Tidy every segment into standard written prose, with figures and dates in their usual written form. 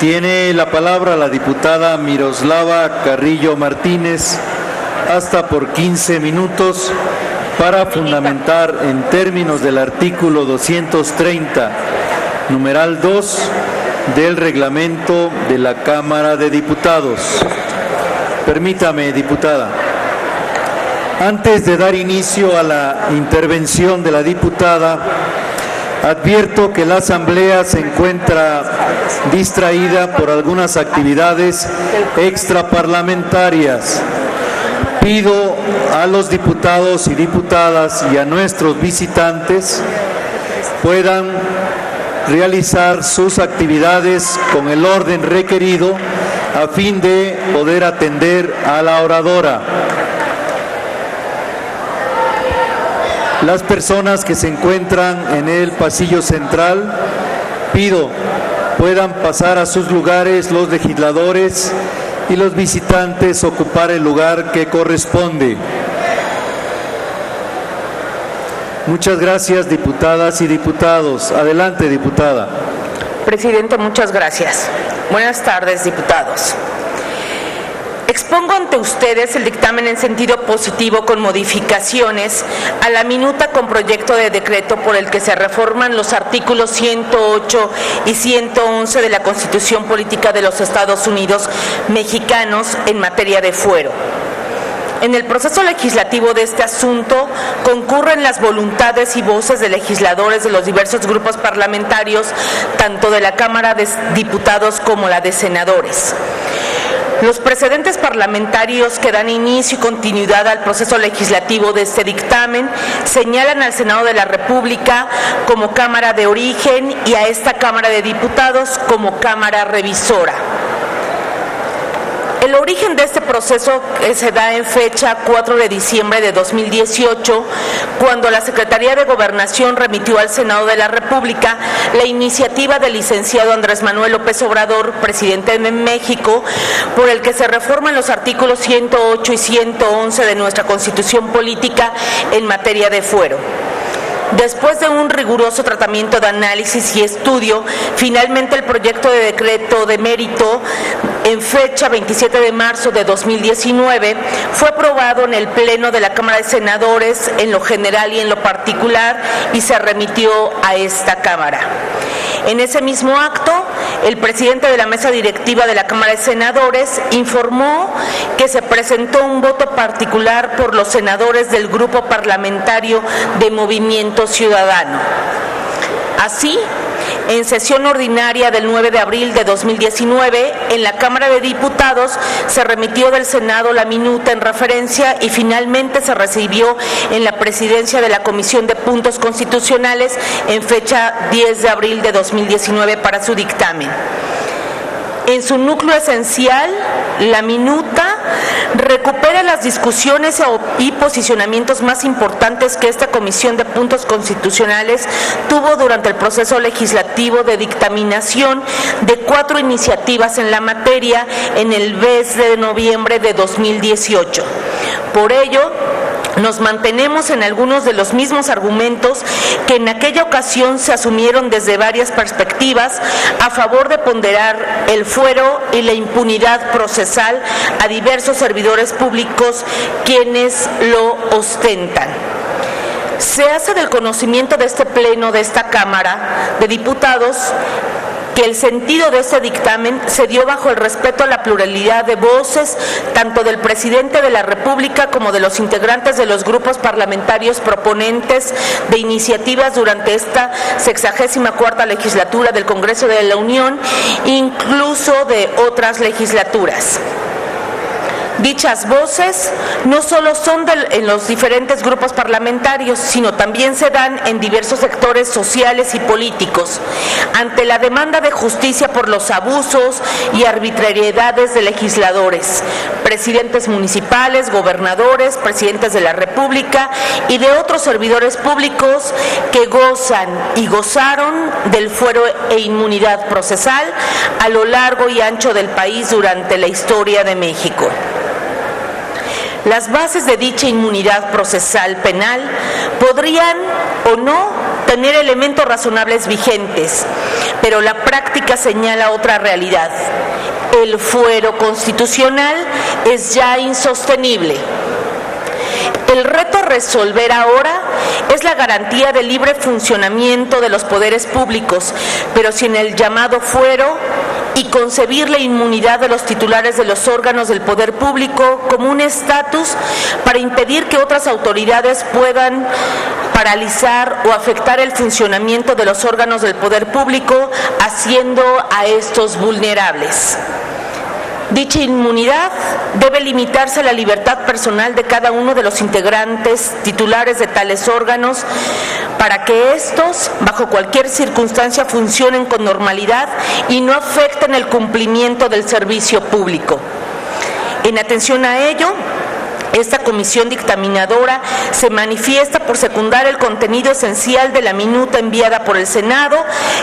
Tiene la palabra la diputada Miroslava Carrillo Martínez, hasta por 15 minutos, para fundamentar en términos del artículo 230, numeral 2, del reglamento de la Cámara de Diputados. Permítame, diputada. Antes de dar inicio a la intervención de la diputada, advierto que la Asamblea se encuentra distraída por algunas actividades extraparlamentarias. Pido a los diputados y diputadas y a nuestros visitantes puedan realizar sus actividades con el orden requerido a fin de poder atender a la oradora. Las personas que se encuentran en el pasillo central, pido puedan pasar a sus lugares, los legisladores y los visitantes ocupar el lugar que corresponde. Muchas gracias, diputadas y diputados. Adelante, diputada. Presidente, muchas gracias. Buenas tardes, diputados. Expongo ante ustedes el dictamen en sentido positivo con modificaciones a la minuta con proyecto de decreto por el que se reforman los artículos 108 y 111 de la Constitución Política de los Estados Unidos Mexicanos en materia de fuero. En el proceso legislativo de este asunto concurren las voluntades y voces de legisladores de los diversos grupos parlamentarios, tanto de la Cámara de Diputados como la de senadores. Los precedentes parlamentarios que dan inicio y continuidad al proceso legislativo de este dictamen señalan al Senado de la República como Cámara de origen y a esta Cámara de Diputados como Cámara revisora. El origen de este proceso se da en fecha 4 de diciembre de 2018, cuando la Secretaría de Gobernación remitió al Senado de la República la iniciativa del licenciado Andrés Manuel López Obrador, presidente de México, por el que se reforman los artículos 108 y 111 de nuestra Constitución Política en materia de fuero. Después de un riguroso tratamiento de análisis y estudio, finalmente el proyecto de decreto de mérito en fecha 27 de marzo de 2019 fue aprobado en el Pleno de la Cámara de Senadores en lo general y en lo particular y se remitió a esta Cámara. En ese mismo acto, el presidente de la mesa directiva de la Cámara de Senadores informó que se presentó un voto particular por los senadores del Grupo Parlamentario de Movimiento Ciudadano. Así, en sesión ordinaria del 9 de abril de 2019, en la Cámara de Diputados se remitió del Senado la minuta en referencia y finalmente se recibió en la presidencia de la Comisión de Puntos Constitucionales en fecha 10 de abril de 2019 para su dictamen. En su núcleo esencial, la minuta recupera las discusiones y posicionamientos más importantes que esta Comisión de Puntos Constitucionales tuvo durante el proceso legislativo de dictaminación de 4 iniciativas en la materia en el mes de noviembre de 2018. Por ello, nos mantenemos en algunos de los mismos argumentos que en aquella ocasión se asumieron desde varias perspectivas a favor de ponderar el fuero y la impunidad procesal a diversos servidores públicos quienes lo ostentan. Se hace del conocimiento de este Pleno de esta Cámara de Diputados que el sentido de este dictamen se dio bajo el respeto a la pluralidad de voces, tanto del presidente de la República como de los integrantes de los grupos parlamentarios proponentes de iniciativas durante esta 64ª legislatura del Congreso de la Unión, incluso de otras legislaturas. Dichas voces no solo son en los diferentes grupos parlamentarios, sino también se dan en diversos sectores sociales y políticos, ante la demanda de justicia por los abusos y arbitrariedades de legisladores, presidentes municipales, gobernadores, presidentes de la República y de otros servidores públicos que gozan y gozaron del fuero e inmunidad procesal a lo largo y ancho del país durante la historia de México. Las bases de dicha inmunidad procesal penal podrían o no sostener elementos razonables vigentes, pero la práctica señala otra realidad. El fuero constitucional es ya insostenible. El reto a resolver ahora es la garantía del libre funcionamiento de los poderes públicos, pero sin el llamado fuero, y concebir la inmunidad de los titulares de los órganos del poder público como un estatus para impedir que otras autoridades puedan paralizar o afectar el funcionamiento de los órganos del poder público, haciendo a estos vulnerables. Dicha inmunidad debe limitarse a la libertad personal de cada uno de los integrantes titulares de tales órganos para que estos, bajo cualquier circunstancia, funcionen con normalidad y no afecten el cumplimiento del servicio público. En atención a ello, esta comisión dictaminadora se manifiesta por secundar el contenido esencial de la minuta enviada por el Senado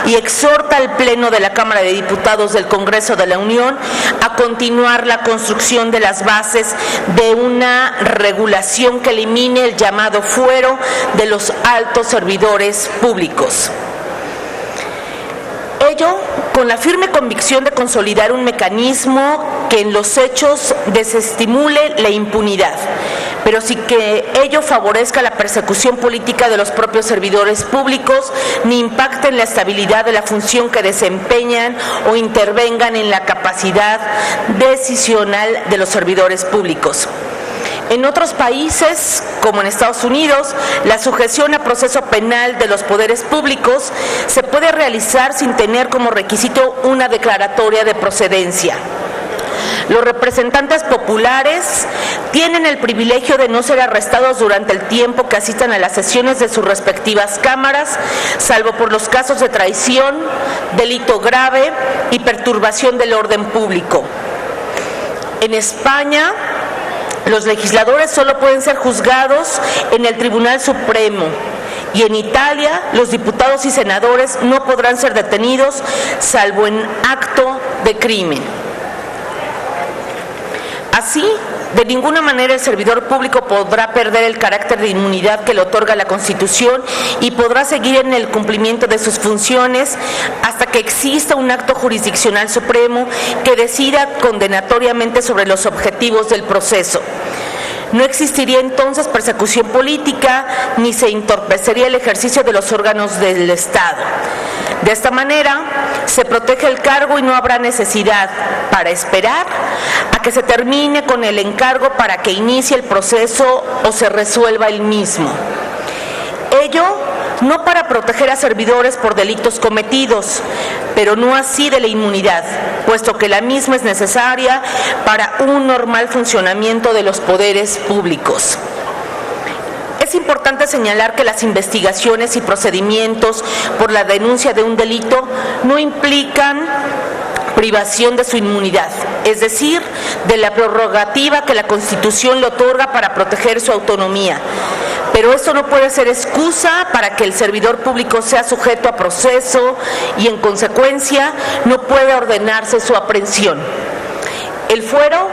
y exhorta al Pleno de la Cámara de Diputados del Congreso de la Unión a continuar la construcción de las bases de una regulación que elimine el llamado fuero de los altos servidores públicos. Ello con la firme convicción de consolidar un mecanismo que en los hechos desestimule la impunidad, pero sin que ello favorezca la persecución política de los propios servidores públicos, ni impacte en la estabilidad de la función que desempeñan o intervengan en la capacidad decisional de los servidores públicos. En otros países, como en Estados Unidos, la sujeción a proceso penal de los poderes públicos se puede realizar sin tener como requisito una declaratoria de procedencia. Los representantes populares tienen el privilegio de no ser arrestados durante el tiempo que asistan a las sesiones de sus respectivas cámaras, salvo por los casos de traición, delito grave y perturbación del orden público. En España, los legisladores solo pueden ser juzgados en el Tribunal Supremo, y en Italia los diputados y senadores no podrán ser detenidos salvo en acto de crimen. Así, de ninguna manera el servidor público podrá perder el carácter de inmunidad que le otorga la Constitución y podrá seguir en el cumplimiento de sus funciones hasta que exista un acto jurisdiccional supremo que decida condenatoriamente sobre los objetivos del proceso. No existiría entonces persecución política ni se entorpecería el ejercicio de los órganos del Estado. De esta manera, se protege el cargo y no habrá necesidad para esperar a que se termine con el encargo para que inicie el proceso o se resuelva el mismo. Ello no para proteger a servidores por delitos cometidos, pero no así de la inmunidad, puesto que la misma es necesaria para un normal funcionamiento de los poderes públicos. Es importante señalar que las investigaciones y procedimientos por la denuncia de un delito no implican privación de su inmunidad, es decir, de la prerrogativa que la Constitución le otorga para proteger su autonomía. Pero esto no puede ser excusa para que el servidor público sea sujeto a proceso y, en consecuencia, no puede ordenarse su aprehensión. El fuero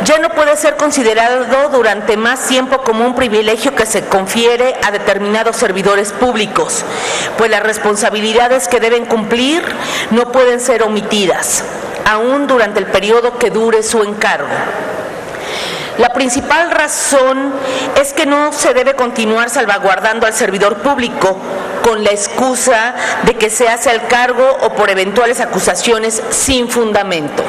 ya no puede ser considerado durante más tiempo como un privilegio que se confiere a determinados servidores públicos, pues las responsabilidades que deben cumplir no pueden ser omitidas, aún durante el periodo que dure su encargo. La principal razón es que no se debe continuar salvaguardando al servidor público con la excusa de que se hace al cargo o por eventuales acusaciones sin fundamento.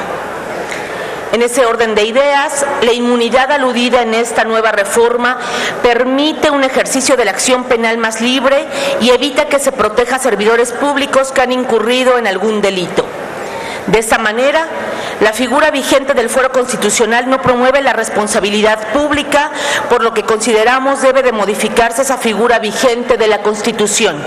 En ese orden de ideas, la inmunidad aludida en esta nueva reforma permite un ejercicio de la acción penal más libre y evita que se proteja a servidores públicos que han incurrido en algún delito. De esta manera, la figura vigente del fuero constitucional no promueve la responsabilidad pública, por lo que consideramos debe de modificarse esa figura vigente de la Constitución.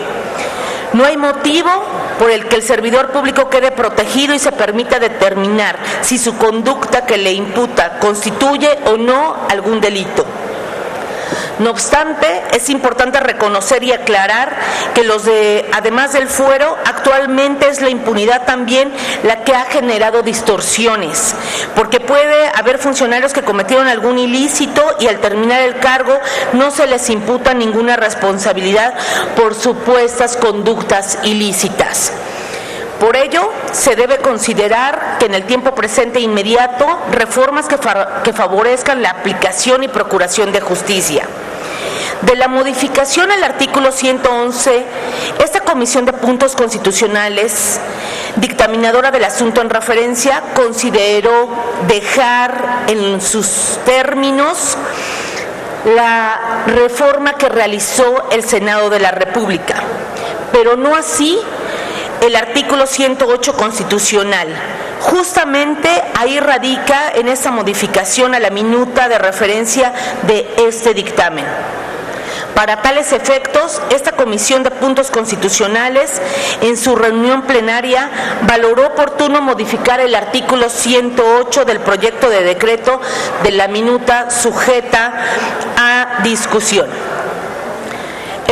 No hay motivo por el que el servidor público quede protegido y se permita determinar si su conducta que le imputa constituye o no algún delito. No obstante, es importante reconocer y aclarar que además del fuero, actualmente es la impunidad también la que ha generado distorsiones, porque puede haber funcionarios que cometieron algún ilícito y al terminar el cargo no se les imputa ninguna responsabilidad por supuestas conductas ilícitas. Por ello, se debe considerar que en el tiempo presente e inmediato, reformas que favorezcan la aplicación y procuración de justicia. De la modificación al artículo 111, esta Comisión de Puntos Constitucionales, dictaminadora del asunto en referencia, consideró dejar en sus términos la reforma que realizó el Senado de la República, pero no así el artículo 108 constitucional. Justamente ahí radica en esta modificación a la minuta de referencia de este dictamen. Para tales efectos, esta Comisión de Puntos Constitucionales, en su reunión plenaria, valoró oportuno modificar el artículo 108 del proyecto de decreto de la minuta sujeta a discusión.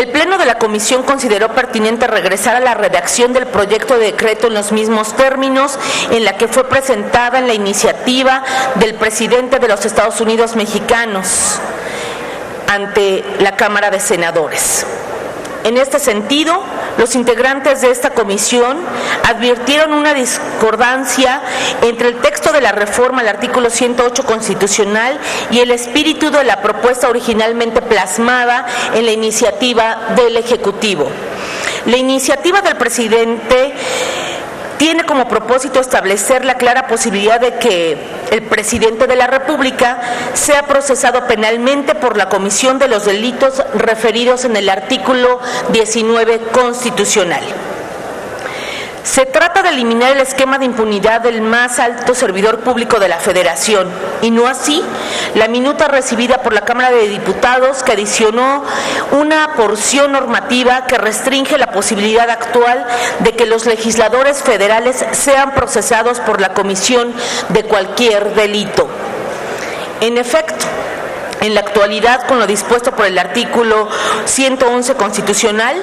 El Pleno de la Comisión consideró pertinente regresar a la redacción del proyecto de decreto en los mismos términos en la que fue presentada en la iniciativa del presidente de los Estados Unidos mexicanos ante la Cámara de Senadores. En este sentido, los integrantes de esta comisión advirtieron una discordancia entre el texto de la reforma al artículo 108 constitucional y el espíritu de la propuesta originalmente plasmada en la iniciativa del Ejecutivo. La iniciativa del presidente tiene como propósito establecer la clara posibilidad de que el presidente de la República sea procesado penalmente por la comisión de los delitos referidos en el artículo 19 constitucional. Se trata de eliminar el esquema de impunidad del más alto servidor público de la Federación, y no así la minuta recibida por la Cámara de Diputados, que adicionó una porción normativa que restringe la posibilidad actual de que los legisladores federales sean procesados por la comisión de cualquier delito. En efecto, en la actualidad, con lo dispuesto por el artículo 111 constitucional,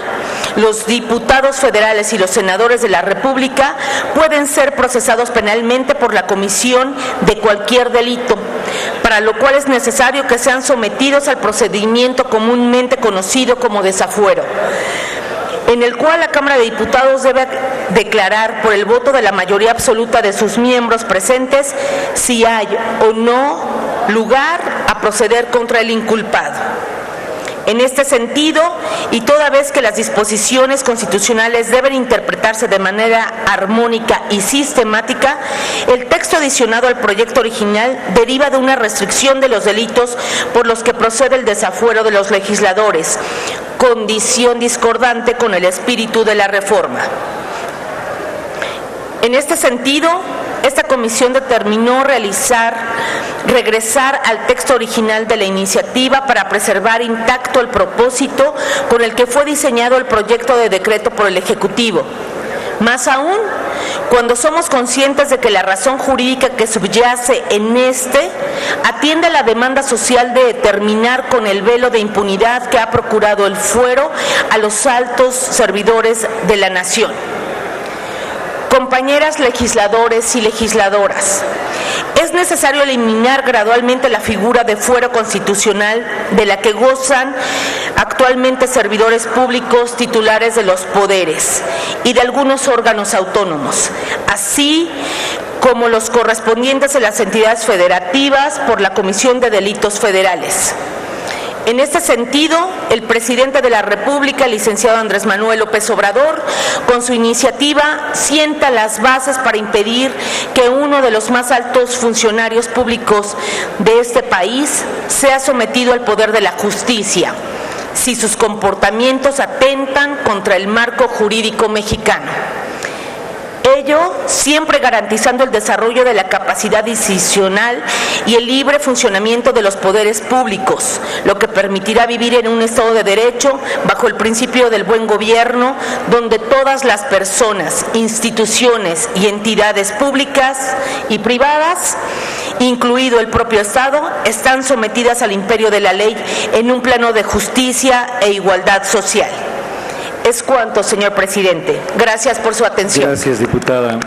los diputados federales y los senadores de la República pueden ser procesados penalmente por la comisión de cualquier delito, para lo cual es necesario que sean sometidos al procedimiento comúnmente conocido como desafuero, en el cual la Cámara de Diputados debe declarar por el voto de la mayoría absoluta de sus miembros presentes si hay o no lugar a proceder contra el inculpado. En este sentido, y toda vez que las disposiciones constitucionales deben interpretarse de manera armónica y sistemática, el texto adicionado al proyecto original deriva de una restricción de los delitos por los que procede el desafuero de los legisladores, condición discordante con el espíritu de la reforma. En este sentido, esta comisión determinó regresar al texto original de la iniciativa para preservar intacto el propósito con el que fue diseñado el proyecto de decreto por el Ejecutivo. Más aún, cuando somos conscientes de que la razón jurídica que subyace en atiende a la demanda social de terminar con el velo de impunidad que ha procurado el fuero a los altos servidores de la nación. Compañeras legisladores y legisladoras, es necesario eliminar gradualmente la figura de fuero constitucional de la que gozan actualmente servidores públicos titulares de los poderes y de algunos órganos autónomos, así como los correspondientes a las entidades federativas por la Comisión de Delitos Federales. En este sentido, el presidente de la República, el licenciado Andrés Manuel López Obrador, con su iniciativa sienta las bases para impedir que uno de los más altos funcionarios públicos de este país sea sometido al poder de la justicia, si sus comportamientos atentan contra el marco jurídico mexicano. Ello siempre garantizando el desarrollo de la capacidad decisional y el libre funcionamiento de los poderes públicos, lo que permitirá vivir en un Estado de Derecho bajo el principio del buen gobierno, donde todas las personas, instituciones y entidades públicas y privadas incluido el propio Estado, están sometidas al imperio de la ley en un plano de justicia e igualdad social. Es cuanto, señor presidente. Gracias por su atención. Gracias, diputada.